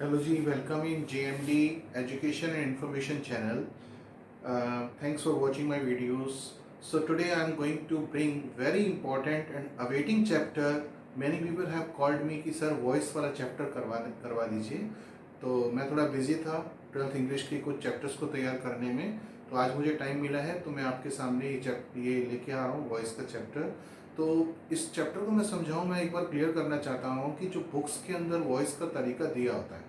Hello ji, welcome in JMD Education and Information channel. Thanks for watching my videos. So today I am going to bring very important and awaiting chapter. Many people have called me कि sir voice वाला chapter करवा दीजिए। तो मैं थोड़ा busy था 12th English के कुछ चैप्टर्स को तैयार करने में। तो आज मुझे टाइम मिला है तो मैं आपके सामने ये लेके आ रहा हूँ वॉइस का चैप्टर। तो इस चैप्टर को मैं समझाऊँ, मैं एक बार क्लियर करना चाहता हूँ कि जो बुक्स के अंदर वॉइस का तरीका दिया होता है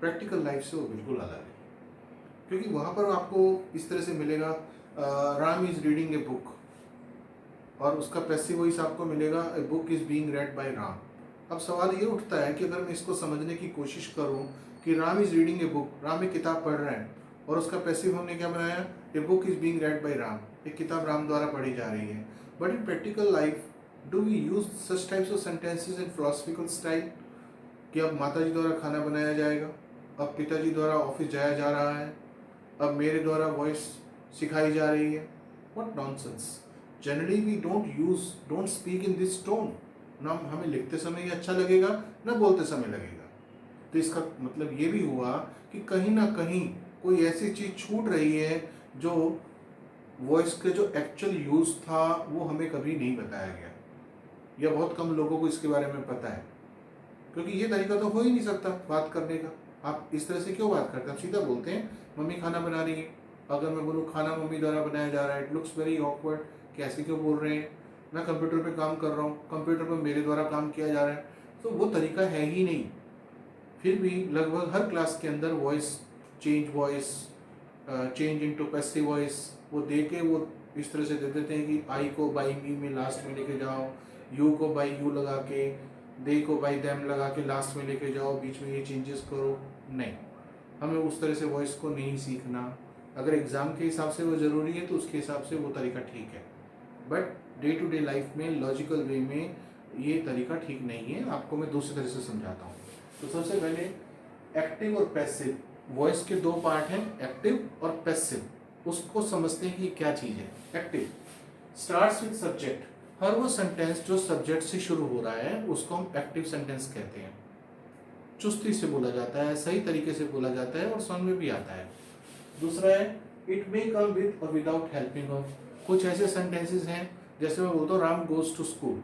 प्रैक्टिकल लाइफ से वो बिल्कुल अलग है। क्योंकि वहाँ पर आपको इस तरह से मिलेगा Ram is reading a book, और उसका पैसिव वॉइस आपको मिलेगा a book is being read by Ram. अब सवाल ये उठता है कि अगर मैं इसको समझने की कोशिश करूँ कि Ram is reading a book, Ram एक किताब पढ़ रहे हैं, और उसका पैसिव हमने क्या बनाया, a book is being read by Ram, एक किताब राम द्वारा पढ़ी जा रही है। But in practical life do we use such types of sentences in philosophical style कि अब माता जी द्वारा खाना बनाया जाएगा, अब पिताजी द्वारा ऑफिस जाया जा रहा है, अब मेरे द्वारा वॉइस सिखाई जा रही है। What nonsense. Generally we don't speak in this tone. ना हमें लिखते समय ये अच्छा लगेगा, ना बोलते समय लगेगा। तो इसका मतलब ये भी हुआ कि कहीं ना कहीं कोई ऐसी चीज छूट रही है जो वॉइस के जो एक्चुअल यूज था वो हमें कभी नहीं बताया गया, या बहुत कम लोगों को इसके बारे में पता है। क्योंकि ये तरीका तो हो ही नहीं सकता बात करने का। आप इस तरह से क्यों बात करते हैं? आप सीधा बोलते हैं मम्मी खाना बना रही है। अगर मैं बोलूँ खाना मम्मी द्वारा बनाया जा रहा है, इट लुक्स वेरी ऑकवर्ड, कैसे क्यों बोल रहे हैं। मैं कंप्यूटर पे काम कर रहा हूँ, कंप्यूटर पे मेरे द्वारा काम किया जा रहा है, तो वो तरीका है ही नहीं। फिर भी लगभग हर क्लास के अंदर voice change into passive voice वो दे के वो इस तरह से दे देते हैं कि आई को बाई मी में लास्ट में लेके जाओ, यू को बाई यू लगा के, दे को बाई देम लगा के लास्ट में लेके जाओ, बीच में ये चेंजेस करो। नहीं, हमें उस तरह से वॉइस को नहीं सीखना। अगर एग्ज़ाम के हिसाब से वो ज़रूरी है तो उसके हिसाब से वो तरीका ठीक है, but day to day life में लॉजिकल वे में ये तरीका ठीक नहीं है। आपको मैं दूसरी तरह से समझाता हूँ। तो सबसे पहले एक्टिव और पैसिव, वॉइस के दो पार्ट हैं, एक्टिव और पैसिव। उसको समझते हैं कि क्या चीज़ है। एक्टिव स्टार्ट्स विद सब्जेक्ट, हर वो सेंटेंस जो सब्जेक्ट से शुरू हो रहा है उसको हम एक्टिव सेंटेंस कहते हैं। चुस्ती से बोला जाता है, सही तरीके से बोला जाता है और समझ में भी आता है। दूसरा है इट मे कम विद और विदाउट हेल्पिंग ऑफ। कुछ ऐसे सेंटेंसेस हैं, जैसे मैं बोलता हूँ Ram goes to school,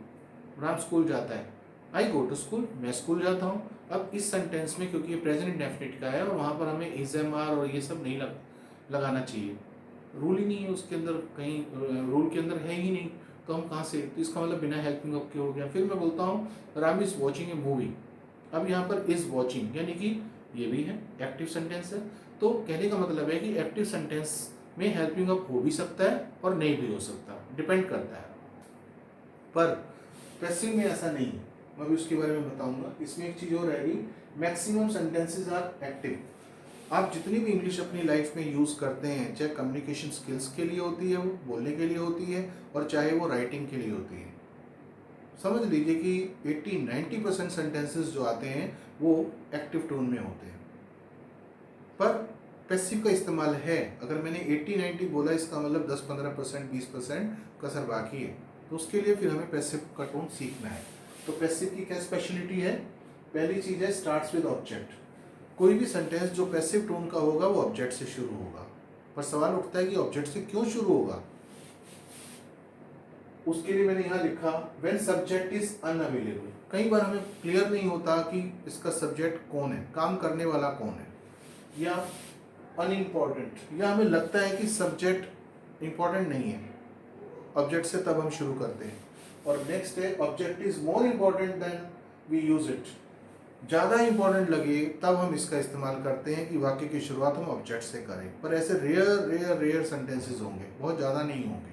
Ram school जाता है। आई गो टू स्कूल, मैं स्कूल जाता हूँ। अब इस सेंटेंस में क्योंकि ये प्रेजेंट इंडेफिनिट का है और वहाँ पर हमें इज एम आर और ये सब नहीं लगाना चाहिए, रूल ही नहीं है उसके अंदर, कहीं रूल के अंदर है ही नहीं, तो हम कहाँ से, तो इसका मतलब बिना हेल्पिंग ऑफ के हो गया। फिर मैं बोलता हूँ Ram is watching A movie, अब यहाँ पर इज वॉचिंग यानी कि ये भी है एक्टिव सेंटेंस है। तो कहने का मतलब है कि एक्टिव सेंटेंस में हेल्पिंग ऑफ हो भी सकता है और नहीं भी हो सकता, डिपेंड करता है। पर पैसिव में ऐसा नहीं है, मैं भी उसके बारे में बताऊंगा। इसमें एक चीज़ और रहेगी, मैक्सिमम सेंटेंसेस आर एक्टिव। आप जितनी भी इंग्लिश अपनी लाइफ में यूज़ करते हैं, चाहे कम्युनिकेशन स्किल्स के लिए होती है, वो बोलने के लिए होती है, और चाहे वो राइटिंग के लिए होती है, समझ लीजिए कि 80-90% सेंटेंसेस जो आते हैं वो एक्टिव टोन में होते हैं। पर पैसिव का इस्तेमाल है। अगर मैंने 80-90 बोला, इसका मतलब 10-15%, 20% कसर बाकी है, तो उसके लिए फिर हमें पैसिव का टोन सीखना है। तो पैसिव की क्या स्पेशलिटी है? पहली चीज़ है स्टार्ट्स विद ऑब्जेक्ट। कोई भी सेंटेंस जो पैसिव टोन का होगा वो ऑब्जेक्ट से शुरू होगा। पर सवाल उठता है कि ऑब्जेक्ट से क्यों शुरू होगा। उसके लिए मैंने यहाँ लिखा व्हेन सब्जेक्ट इज अनअवेलेबल। कई बार हमें क्लियर नहीं होता कि इसका सब्जेक्ट कौन है, काम करने वाला कौन है, या अनइम्पॉर्टेंट, या हमें लगता है कि सब्जेक्ट इंपॉर्टेंट नहीं है, ऑब्जेक्ट से तब हम शुरू करते हैं। और नेक्स्ट है object is more important then we use it. ज़्यादा इंपॉर्टेंट लगे तब हम इसका इस्तेमाल करते हैं कि वाक्य की शुरुआत हम ऑब्जेक्ट से करें। पर ऐसे रेयर सेंटेंसेस होंगे, बहुत ज़्यादा नहीं होंगे।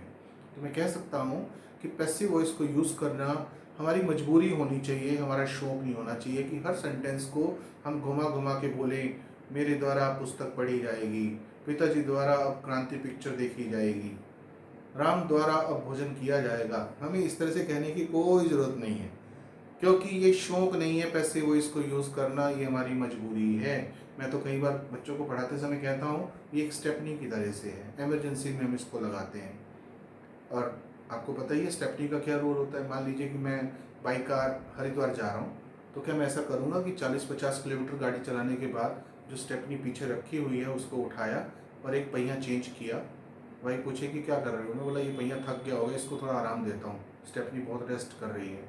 तो मैं कह सकता हूँ कि पैसिव वॉइस को यूज़ करना हमारी मजबूरी होनी चाहिए, हमारा शौक नहीं होना चाहिए कि हर सेंटेंस को हम घुमा घुमा के बोलें। मेरे द्वारा अब पुस्तक पढ़ी जाएगी, पिताजी द्वारा अब क्रांति पिक्चर देखी जाएगी, राम द्वारा अब भोजन किया जाएगा। हमें इस तरह से कहने की कोई ज़रूरत नहीं है, क्योंकि ये शौक नहीं है पैसिव वॉइस को यूज़ करना, ये हमारी मजबूरी है। मैं तो कई बार बच्चों को पढ़ाते समय कहता हूँ ये एक स्टेपनी की तरह से है, एमरजेंसी में हम इसको लगाते हैं। और आपको पता ही है स्टेपनी का क्या रोल होता है। मान लीजिए कि मैं बाई कार हरिद्वार जा रहा हूँ, तो क्या मैं ऐसा करूँगा कि 40-50 किलोमीटर गाड़ी चलाने के बाद जो स्टेपनी पीछे रखी हुई है उसको उठाया और एक पहिया चेंज किया। भाई पूछे कि क्या कर रहे हो, मैंने बोला ये पहिया थक गया होगा, इसको थोड़ा आराम देता हूँ, स्टेपनी बहुत रेस्ट कर रही है।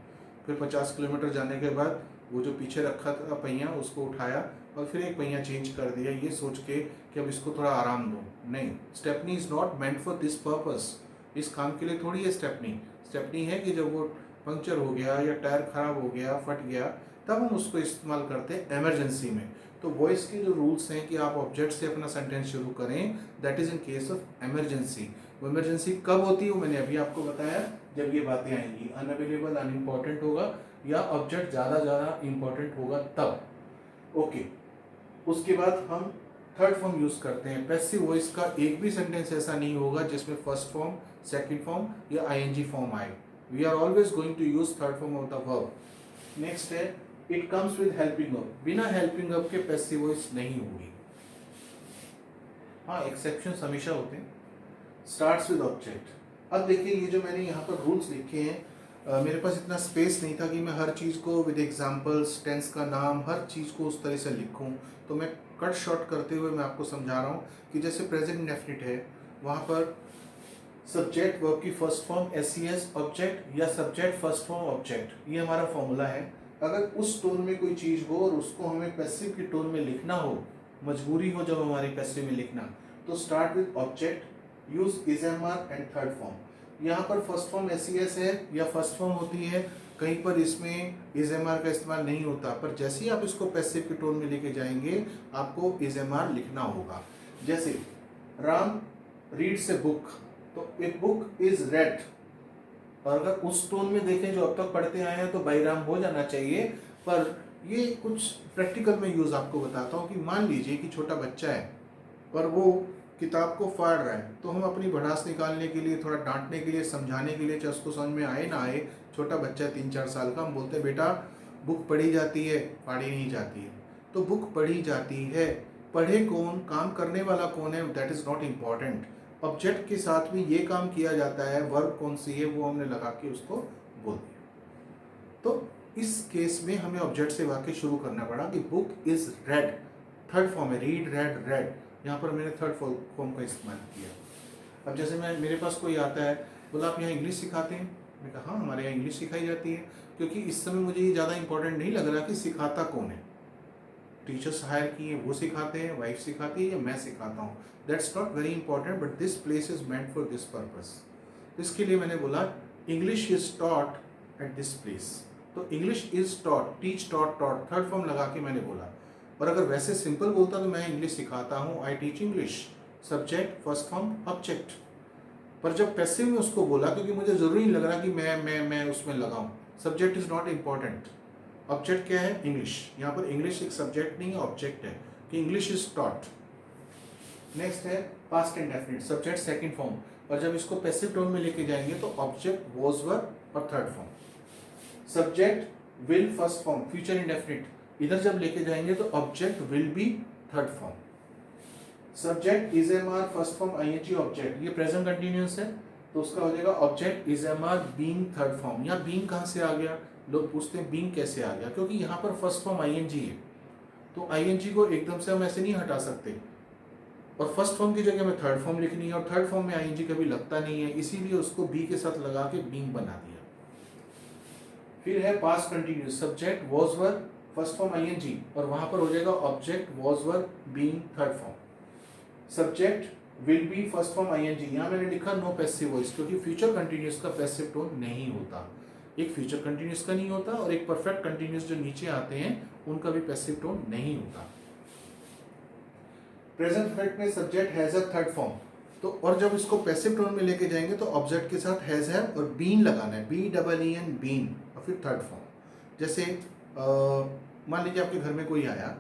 फिर 50 किलोमीटर जाने के बाद वो जो पीछे रखा था पहिया उसको उठाया और फिर एक पहिया चेंज कर दिया, ये सोच के कि अब इसको थोड़ा आराम दूँ। नहीं, stepney is not meant for this purpose. इस काम के लिए थोड़ी है स्टेपनी। स्टेपनी है कि जब वो पंक्चर हो गया या टायर खराब हो गया, फट गया, तब हम उसको इस्तेमाल करते हैं एमरजेंसी में। तो वॉइस के जो रूल्स हैं कि आप ऑब्जेक्ट से अपना सेंटेंस शुरू करें, that is in case of emergency. वो इमरजेंसी कब होती है वो मैंने अभी आपको बताया, जब ये बातें आएंगी, अनअवेलेबल, अनइम्पॉर्टेंट होगा या ऑब्जेक्ट ज़्यादा इम्पॉर्टेंट होगा तब। ओके, उसके बाद हम थर्ड फॉर्म यूज करते हैं। पैसिव वॉइस का एक भी सेंटेंस ऐसा नहीं होगा जिसमें फर्स्ट फॉर्म, सेकंड फॉर्म या आईएनजी फॉर्म आए। We are always going to use third form of the verb. Next है, it comes with helping verb. बिना हेल्पिंग वर्ब के पैसिव वॉइस नहीं होगी। हाँ, एक्सेप्शन हमेशा होते हैं। Starts with object. अब देखिए ये जो मैंने यहाँ पर रूल्स लिखे हैं, मेरे पास इतना स्पेस नहीं था कि मैं हर चीज़ को विद एग्जांपल्स, टेंस का नाम, हर चीज़ को उस तरह से लिखूं। तो मैं कट शॉर्ट करते हुए मैं आपको समझा रहा हूँ कि जैसे प्रेजेंट इंडेफिनिट है, वहाँ पर सब्जेक्ट वर्ब की फर्स्ट फॉर्म एस ऑब्जेक्ट या सब्जेक्ट फर्स्ट फॉर्म ऑब्जेक्ट, ये हमारा फॉर्मूला है। अगर उस टोन में कोई चीज़ हो और उसको हमें पैसिव की टोन में लिखना हो, मजबूरी हो जब हमारी पैसिव में लिखना, तो start with object, use is am are and third form. यहाँ पर फर्स्ट फॉर्म एस है या फर्स्ट फॉर्म होती है, कहीं पर इसमें इज एम आर का इस्तेमाल नहीं होता, पर जैसे ही आप इसको पैसिव की टोन में लेके जाएंगे आपको इज एम आर लिखना होगा। जैसे राम रीड्स ए बुक, तो ए बुक इज रेड, और अगर उस टोन में देखें जो अब तक पढ़ते आए हैं तो बाईराम हो जाना चाहिए। पर ये कुछ प्रैक्टिकल में यूज आपको बताता हूँ कि मान लीजिए कि छोटा बच्चा है और वो किताब को फाड़ रहा है, तो हम अपनी भड़ास निकालने के लिए, थोड़ा डांटने के लिए, समझाने के लिए, चाहे उसको समझ में आए ना आए, छोटा बच्चा 3-4 साल का, हम बोलते हैं बेटा बुक पढ़ी जाती है, फाड़ी नहीं जाती है। तो बुक पढ़ी जाती है, पढ़े कौन, काम करने वाला कौन है, that is not important. Object के साथ में ये काम किया जाता है, वर्ब कौन सी है वो हमने लगा के उसको बोल दिया। तो इस केस में हमें ऑब्जेक्ट से वाक्य शुरू करना पड़ा कि book is red, third form है, रीड रेड रेड, यहाँ पर मैंने थर्ड फॉर्म का इस्तेमाल किया। अब जैसे मेरे पास कोई आता है, बोला आप यहाँ इंग्लिश सिखाते हैं, मैं कहा हाँ हमारे यहाँ इंग्लिश सिखाई जाती है, क्योंकि इस समय मुझे ये ज़्यादा इंपॉर्टेंट नहीं लग रहा कि सिखाता कौन है, टीचर्स हायर किए वो सिखाते हैं, वाइफ सिखाती है या मैं सिखाता हूँ, that's not very important, but this place is meant for this purpose. इसके लिए मैंने बोला English is taught at this place. तो English is taught, teach, taught, taught, third form लगा के मैंने बोला। और अगर वैसे सिंपल बोलता तो मैं इंग्लिश सिखाता हूँ, I teach English, subject first form object. पर जब पैसिव में उसको बोला, क्योंकि मुझे जरूरी नहीं लग रहा कि मैं उसमें लगाऊं, subject is not important, object क्या है, इंग्लिश। यहाँ पर इंग्लिश एक सब्जेक्ट नहीं है, ऑब्जेक्ट है कि इंग्लिश इज टॉट। नेक्स्ट है past indefinite, subject second form, और जब इसको पैसिव टोन में लेके जाएंगे तो ऑब्जेक्ट वाज वर और third form, subject will first form, future indefinite, इधर जब लेके जाएंगे तो object will be third form, subject is am are first form ING object, ये प्रेजेंट कंटिन्यूअस है तो उसका हो जाएगा object is am are being third form. या बीइंग कहाँ से आ गया, लोग पूछते हैं बीइंग कैसे आ गया, क्योंकि यहाँ पर फर्स्ट फॉर्म आईएनजी है, तो आईएनजी को एकदम से हम ऐसे नहीं हटा सकते, और फर्स्ट फॉर्म की जगह में थर्ड फॉर्म लिखनी है, और थर्ड फॉर्म में आईएनजी कभी लगता नहीं है, इसीलिए उसको बी के साथ लगा के बीइंग बना दिया। फिर है past continuous, subject was were first form ING, और वहां पर हो जाएगा object was were being third form, subject will be first form ING. यहाँ मैंने लिखा नो पैसिव वॉइस, क्योंकि फ्यूचर कंटिन्यूअस का पैसिव टोन नहीं होता, एक फ्यूचर कंटिन्यूअस का नहीं होता और एक परफेक्ट कंटिन्यूअस जो नीचे आते हैं उनका भी पैसिव टोन नहीं होता। प्रेजेंट परफेक्ट में subject has a third form, तो और जब इसको पैसिव टोन में लेके जाएंगे तो ऑब्जेक्ट के साथ हैज है और बीन लगाना है, BEEN बीन, और फिर थर्ड फॉर्म। जैसे मान लीजिए आपके घर में कोई आया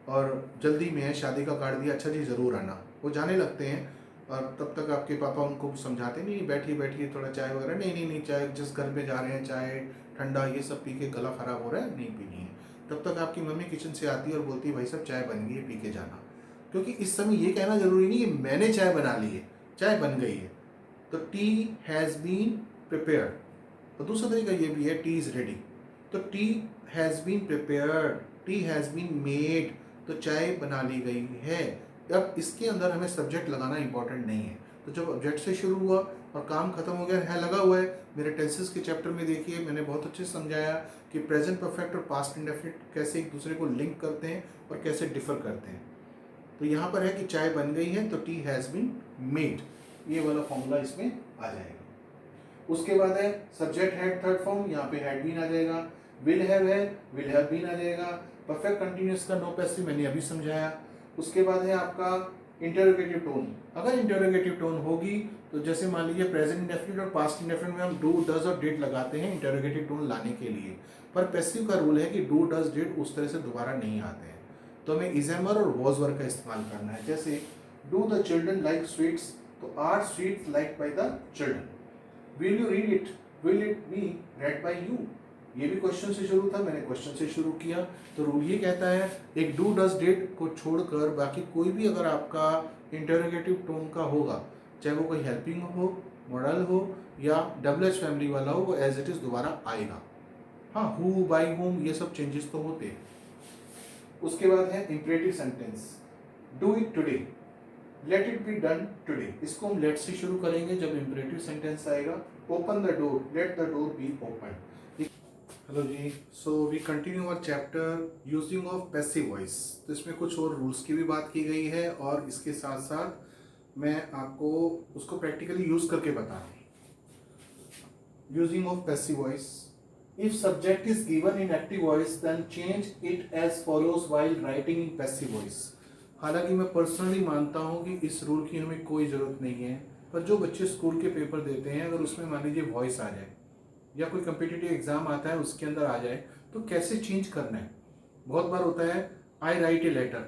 और जल्दी में है, शादी का कार्ड दिया, अच्छा जी ज़रूर आना, वो जाने लगते हैं और तब तक आपके पापा उनको समझाते नहीं, बैठिए बैठिए थोड़ा चाय वगैरह, नहीं चाय, जिस घर पे जा रहे हैं चाय ठंडा ये सब पी के गला ख़राब हो रहा है, नहीं पीनी है। तब तक आपकी मम्मी किचन से आती है और बोलती है भाई साहब चाय बन गई है, पी के जाना। क्योंकि इस समय ये कहना जरूरी नहीं है मैंने चाय बना ली है, चाय बन गई है, तो टी हैज़ बीन प्रिपेयर्ड। और दूसरा तरीका ये भी है टी इज़ रेडी, तो tea has been prepared, tea has been made, तो चाय बना ली गई है। अब इसके अंदर हमें सब्जेक्ट लगाना इंपॉर्टेंट नहीं है। तो जब ऑब्जेक्ट से शुरू हुआ और काम खत्म हो गया, है लगा हुआ है। मेरे टेंसेस के चैप्टर में देखिए मैंने बहुत अच्छे से समझाया कि प्रेजेंट परफेक्ट और पास्ट इंडेफिनिट कैसे एक दूसरे को लिंक करते हैं और कैसे डिफर करते हैं। तो यहाँ पर है कि चाय बन गई है, तो टी हैज़ बीन मेड, ये वाला फॉर्मूला इसमें आ जाएगा। उसके बाद है सब्जेक्ट हैड थर्ड फॉर्म, यहाँ पे हैड बीन आ जाएगा। विल हैव है, विल हैव बीन आ जाएगा। परफेक्ट कंटिन्यूअस का नो पैसिव मैंने अभी समझाया। उसके बाद है आपका इंटरोगेटिव टोन। अगर इंटरोगेटिव टोन होगी तो जैसे मान लीजिए प्रेजेंट इंडेफिनिट और पास्ट इंडेफिनिट में हम डू डज और डिड लगाते हैं इंटरोगेटिव टोन लाने के लिए, पर पैसिव का रूल है कि डू डज डिड उस तरह से दोबारा नहीं आते हैं, तो हमें इज एम और वॉज वर्क का इस्तेमाल करना है। जैसे do the children like sweets, तो are sweets like by the children. Will you read it, will it be read by you, ये भी क्वेश्चन से शुरू था, मैंने क्वेश्चन से शुरू किया। तो रूल ये कहता है एक डू डज डिड को छोड़कर बाकी कोई भी अगर आपका इंटरोगेटिव टोन का होगा, चाहे वो कोई हेल्पिंग हो, मॉडल हो या डबल एच फैमिली वाला हो, वो एज इट इज दोबारा आएगा। हाँ, हु, बाय होम, ये सब चेंजेस तो होते हैं। उसके बाद है imperative sentence, do it today, let it be done today. इसको हम लेट से शुरू करेंगे जब इंपरेटिव सेंटेंस आएगा। Open the door, let the door be open. Hello जी, so we continue our chapter using of passive voice. तो इसमें कुछ और रूल्स की भी बात की गई है और इसके साथ साथ मैं आपको उसको प्रैक्टिकली यूज करके बता रहा हूँ। Using of passive voice, if subject is given in active voice then change it as follows while writing in passive voice. हालांकि मैं पर्सनली मानता हूँ कि इस रूल की हमें कोई ज़रूरत नहीं है, पर जो बच्चे स्कूल के पेपर देते हैं अगर उसमें मान लीजिए वॉइस आ जाए या कोई कम्पिटिटिव एग्जाम आता है उसके अंदर आ जाए, तो कैसे चेंज करना है। बहुत बार होता है आई राइट ए लेटर,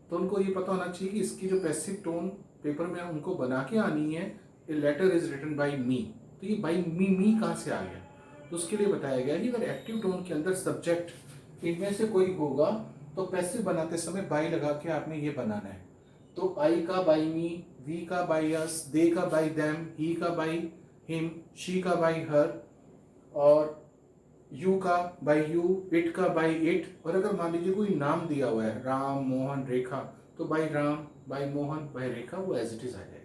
तो उनको ये पता होना चाहिए कि इसकी जो पैसिव टोन पेपर में उनको बना के आनी है, a letter is written by me, तो ये बाई मी कहाँ से आ गया। तो उसके लिए बताया गया कि अगर एक्टिव टोन के अंदर सब्जेक्ट इनमें से कोई होगा तो पैसिव बनाते समय बाई लगा के आपने ये बनाना है। तो आई का बाई मी, वी का बाई अस, दे का बाई देम, ही का बाई हिम, शी का बाई हर, और यू का बाई यू, इट का बाई इट। और अगर मान लीजिए कोई नाम दिया हुआ है राम, मोहन, रेखा, तो by Ram, by Mohan, by Rekha, वो एज इट इज आ जाएगा।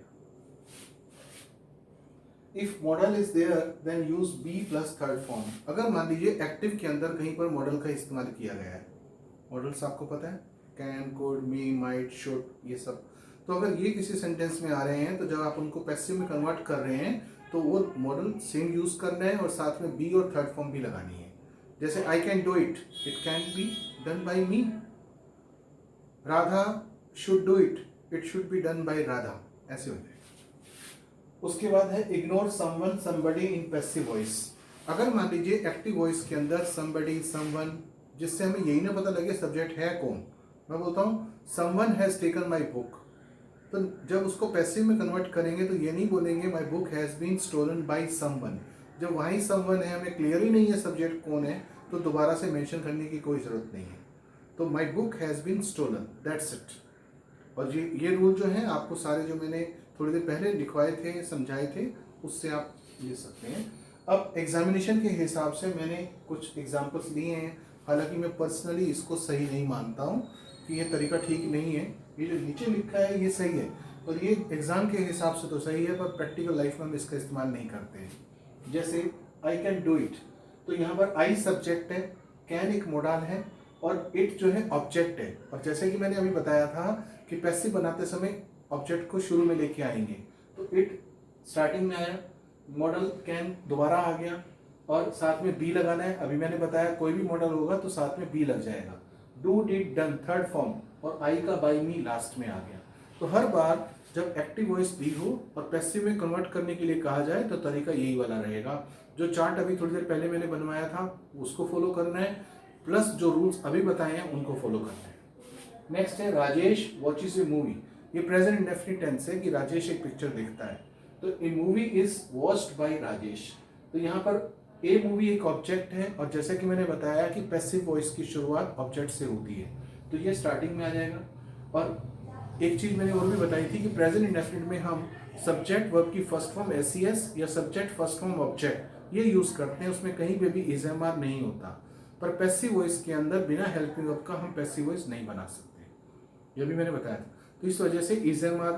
If modal is there then use be plus third form. अगर मान लीजिए एक्टिव के अंदर कहीं पर मॉडल का इस्तेमाल किया गया है, मॉडल्स आपको पता है can, could, me, might, should, ये सब, तो अगर ये किसी सेंटेंस में आ रहे हैं तो जब आप उनको पैसिव में कन्वर्ट कर रहे हैं तो वो मॉडल सेम यूज करना है और साथ में बी और थर्ड फॉर्म भी लगानी है। जैसे I can do it, it can be done by me. Radha should do it, it should be done by Radha, ऐसे होते हैं। उसके बाद है ignore someone, somebody in passive voice. अगर मान लीजिए एक्टिव वॉइस के अंदर समबडी, समवन, जिससे हमें यही ना पता लगे सब्जेक्ट है कौन। मैं बोलता हूँ someone has taken my book, तो जब उसको पैसिव में कन्वर्ट करेंगे तो ये नहीं बोलेंगे my book has been stolen by someone. जब वहीं समवन है, हमें क्लियर ही नहीं है सब्जेक्ट कौन है, तो दोबारा से मेंशन करने की कोई ज़रूरत नहीं है। तो my book has been stolen, that's it. और ये रूल जो है आपको सारे जो मैंने थोड़ी देर पहले लिखवाए थे, समझाए थे, उससे आप ले सकते हैं। अब एग्जामिनेशन के हिसाब से मैंने कुछ एग्जाम्पल्स लिए हैं, हालांकि मैं पर्सनली इसको सही नहीं मानता हूँ कि ये तरीका ठीक नहीं है। ये जो नीचे लिखा है ये सही है और ये एग्जाम के हिसाब से तो सही है, पर प्रैक्टिकल लाइफ में हम इसका इस्तेमाल नहीं करते हैं। जैसे आई कैन डू इट, तो यहाँ पर आई सब्जेक्ट है, कैन एक मॉडल है और इट जो है ऑब्जेक्ट है। और जैसे कि मैंने अभी बताया था कि पैसिव बनाते समय ऑब्जेक्ट को शुरू में लेके आएंगे, तो इट स्टार्टिंग में आया, मॉडल कैन दोबारा आ गया और साथ में बी लगाना है। अभी मैंने बताया कोई भी मॉडल होगा तो साथ में बी लग जाएगा। Do, did, done third form और आई का बाई मी लास्ट में आ गया। तो हर बार जब एक्टिव वॉइस बी हो और पैसिव में कन्वर्ट करने के लिए कहा जाए तो तरीका यही वाला रहेगा। जो चार्ट अभी थोड़ी देर पहले मैंने बनवाया था उसको फॉलो करना है, प्लस जो रूल्स अभी बताए हैं उनको फॉलो करना है। नेक्स्ट है राजेश वॉचेस ए मूवी। ये प्रेजेंट इंडेफिनिट टेंस है कि राजेश एक पिक्चर देखता है, तो a movie is watched by Rajesh. तो यहाँ पर ए मूवी एक ऑब्जेक्ट है और जैसे कि मैंने बताया कि पैसिव वॉइस की शुरुआत ऑब्जेक्ट से होती है, तो ये स्टार्टिंग में आ जाएगा। और एक चीज़ मैंने और भी बताई थी कि प्रेजेंट इंडेफिनिट में हम सब्जेक्ट वर्ब की फर्स्ट फॉर्म एस या सब्जेक्ट फर्स्ट फॉर्म ऑब्जेक्ट ये यूज़ करते हैं, उसमें कहीं पे भी इज एम आर नहीं होता। पर पैसिव वॉइस के अंदर बिना हेल्पिंग वर्ब का हम पैसिव वॉइस नहीं बना सकते, ये भी मैंने बताया था। तो इस वजह से इज एम आर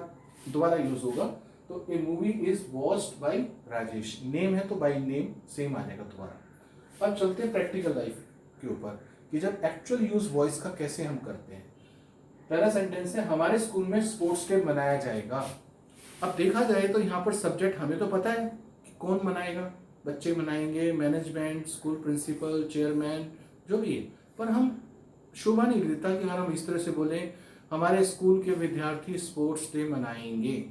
दोबारा यूज होगा। तो a movie is watched by Rajesh, name है तो बाई नेम सेम आ जाएगा दोबारा। अब चलते हैं प्रैक्टिकल लाइफ के ऊपर कि जब एक्चुअल यूज वॉइस का कैसे हम करते हैं। पहला सेंटेंस है हमारे स्कूल में स्पोर्ट्स डे मनाया जाएगा। अब देखा जाए तो यहाँ पर सब्जेक्ट हमें तो पता है कि कौन मनाएगा, बच्चे मनाएंगे, मैनेजमेंट, स्कूल प्रिंसिपल, चेयरमैन, जो भी है। पर हम शोभा नहीं देता कि अगर हम इस तरह से बोलें हमारे स्कूल के विद्यार्थी स्पोर्ट्स डे मनाएंगे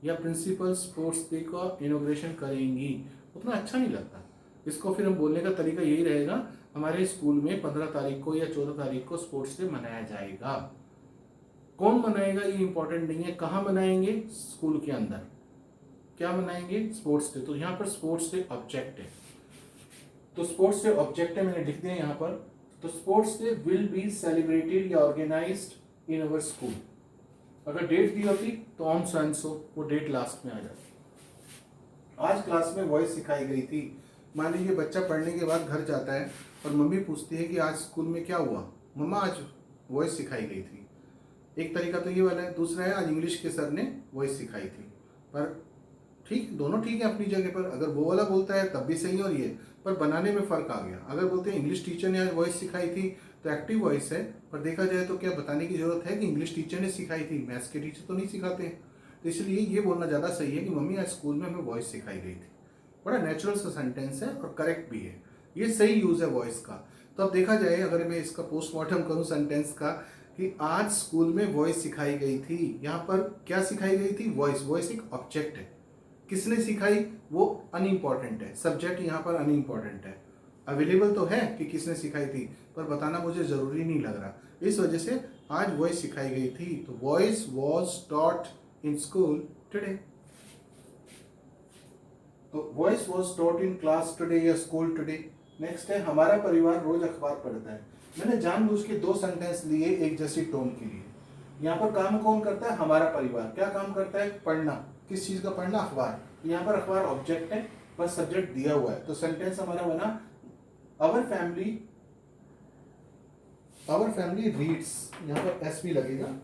या प्रिंसिपल स्पोर्ट्स डे का इनॉग्रेशन करेंगी, उतना अच्छा नहीं लगता। इसको फिर हम बोलने का तरीका यही रहेगा हमारे स्कूल में 15 तारीख को या 14 तारीख को स्पोर्ट्स डे मनाया जाएगा। कौन मनाएगा ये इंपॉर्टेंट नहीं है, कहाँ मनाएंगे, स्कूल के अंदर। क्या मनाएंगे, स्पोर्ट्स डे। तो यहाँ पर स्पोर्ट्स डे ऑब्जेक्ट है, तो स्पोर्ट्स डे ऑब्जेक्ट है, मैंने लिख दिया यहाँ पर। तो sports day will be celebrated या ऑर्गेनाइज्ड इन अवर स्कूल। अगर डेट दी होती तो ऑन सो एंड सो, वो डेट लास्ट में आ जाती। आज क्लास में वॉइस सिखाई गई थी। मान लीजिए बच्चा पढ़ने के बाद घर जाता है और मम्मी पूछती है कि आज स्कूल में क्या हुआ, मम्मा आज वॉइस सिखाई गई थी। एक तरीका तो ये वाला है। दूसरा है आज इंग्लिश के सर ने वॉइस सिखाई थी। पर ठीक, दोनों ठीक है अपनी जगह पर। अगर वो वाला बोलता है तब भी सही और ये, पर बनाने में फ़र्क आ गया। अगर बोलते हैं इंग्लिश टीचर ने आज वॉइस सिखाई थी तो एक्टिव वॉइस है, पर देखा जाए तो क्या बताने की ज़रूरत है कि इंग्लिश टीचर ने सिखाई थी, मैथ्स के टीचर तो नहीं सिखाते हैं। तो इसलिए ये बोलना ज़्यादा सही है कि मम्मी आज स्कूल में हमें वॉइस सिखाई गई थी। बड़ा नेचुरल सा सेंटेंस है और करेक्ट भी है, ये सही यूज़ है वॉइस का। तो अब देखा जाए अगर मैं इसका पोस्टमार्टम करूँ सेंटेंस का कि आज स्कूल में वॉइस सिखाई गई थी, यहाँ पर क्या सिखाई गई थी, वॉइस। वॉइस एक ऑब्जेक्ट है, किसने सिखाई वो अनइम्पॉर्टेंट है, सब्जेक्ट यहाँ पर अनइम्पॉर्टेंट है। अवेलेबल तो है कि किसने सिखाई थी, पर बताना मुझे ज़रूरी नहीं लग रहा, इस वजह से आज वॉइस सिखाई गई थी। तो voice was taught in school today. तो voice was taught in class today या स्कूल टुडे। नेक्स्ट है हमारा परिवार रोज अखबार पढ़ता है। मैंने जानबूझ के दो सेंटेंस लिए एक जैसी टोन के लिए। यहाँ पर काम कौन करता है, हमारा परिवार। क्या काम करता है, पढ़ना। किस चीज़ का पढ़ना, अखबार। यहाँ पर अखबार ऑब्जेक्ट है, बस सब्जेक्ट दिया हुआ है। तो सेंटेंस हमारा बना आवर फैमिली रीड्स, यहाँ पर एस भी लगेगा।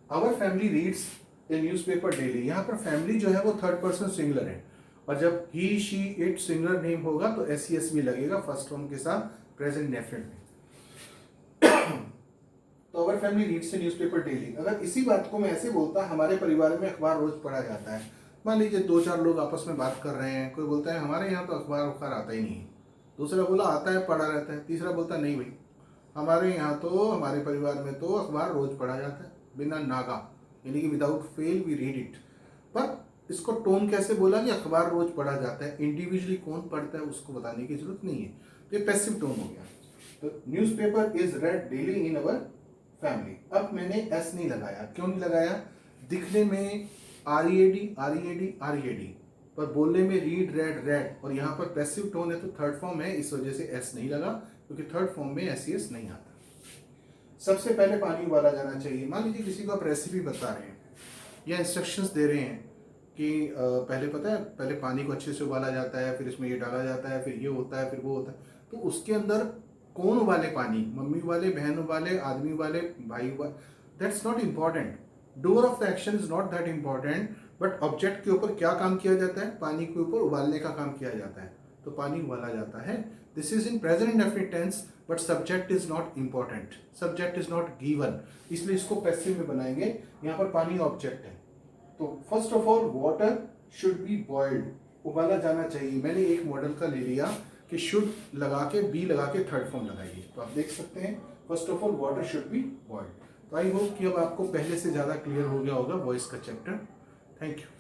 Our family reads a newspaper daily. यहाँ पर फैमिली जो है वो थर्ड पर्सन सिंगुलर है, और जब ही शी इट सिंगुलर नेम होगा तो एस सी एस भी लगेगा फर्स्ट फॉर्म के साथ प्रेजेंट डेफिनेट में। तो our family reads a newspaper daily. अगर इसी बात को मैं ऐसे बोलता हमारे परिवार में अखबार रोज पढ़ा जाता है, मान लीजिए 2-4 लोग आपस में बात कर रहे हैं, कोई बोलता है हमारे यहाँ तो अखबार आता ही नहीं, दूसरा बोला आता है पढ़ा रहता है, तीसरा बोलता नहीं भाई हमारे यहाँ तो, हमारे परिवार में तो अखबार रोज पढ़ा जाता है बिना नागा, यानी कि without fail we read it. पर इसको टोन कैसे बोला कि अखबार रोज पढ़ा जाता है, इंडिविजुअली कौन पढ़ता है उसको बताने की जरूरत नहीं है, तो ये पैसिव टोन हो गया। तो newspaper is red daily in our family. अब मैंने एस नहीं लगाया, क्यों नहीं लगाया, दिखने में READ पर बोलने में रीड रेड रेड, और यहाँ पर पैसिव टोन है तो थर्ड फॉर्म है, इस वजह से एस नहीं लगा, क्योंकि थर्ड फॉर्म में SES नहीं आता। सबसे पहले पानी उबाला जाना चाहिए। मान लीजिए किसी को आप रेसिपी बता रहे हैं या इंस्ट्रक्शंस दे रहे हैं कि पहले पता है, पहले पानी को अच्छे से उबाला जाता है, फिर इसमें ये डाला जाता है, फिर ये होता है, फिर वो होता है। तो उसके अंदर कौन उबाले पानी, मम्मी उबाले, बहन उबाले, आदमी उबाले, भाई उबाले, that's not important. Door of the action is not that important, but object के ऊपर क्या काम किया जाता है, पानी के ऊपर उबालने का काम किया जाता है, तो पानी उबाला जाता है। This is in present indefinite tense, but subject is not important, subject is not given, इसलिए इसको पैसिव में बनाएंगे। यहाँ पर पानी ऑब्जेक्ट है। तो first of all water should be boiled, उबाला जाना चाहिए। मैंने एक मॉडल का ले लिया कि शुड लगा के बी लगा के थर्ड फॉर्म लगाइए, तो आप देख सकते हैं first of all water should be boiled. तो आई होप कि अब आपको पहले से ज़्यादा क्लियर हो गया होगा वॉइस का चैप्टर। Thank you.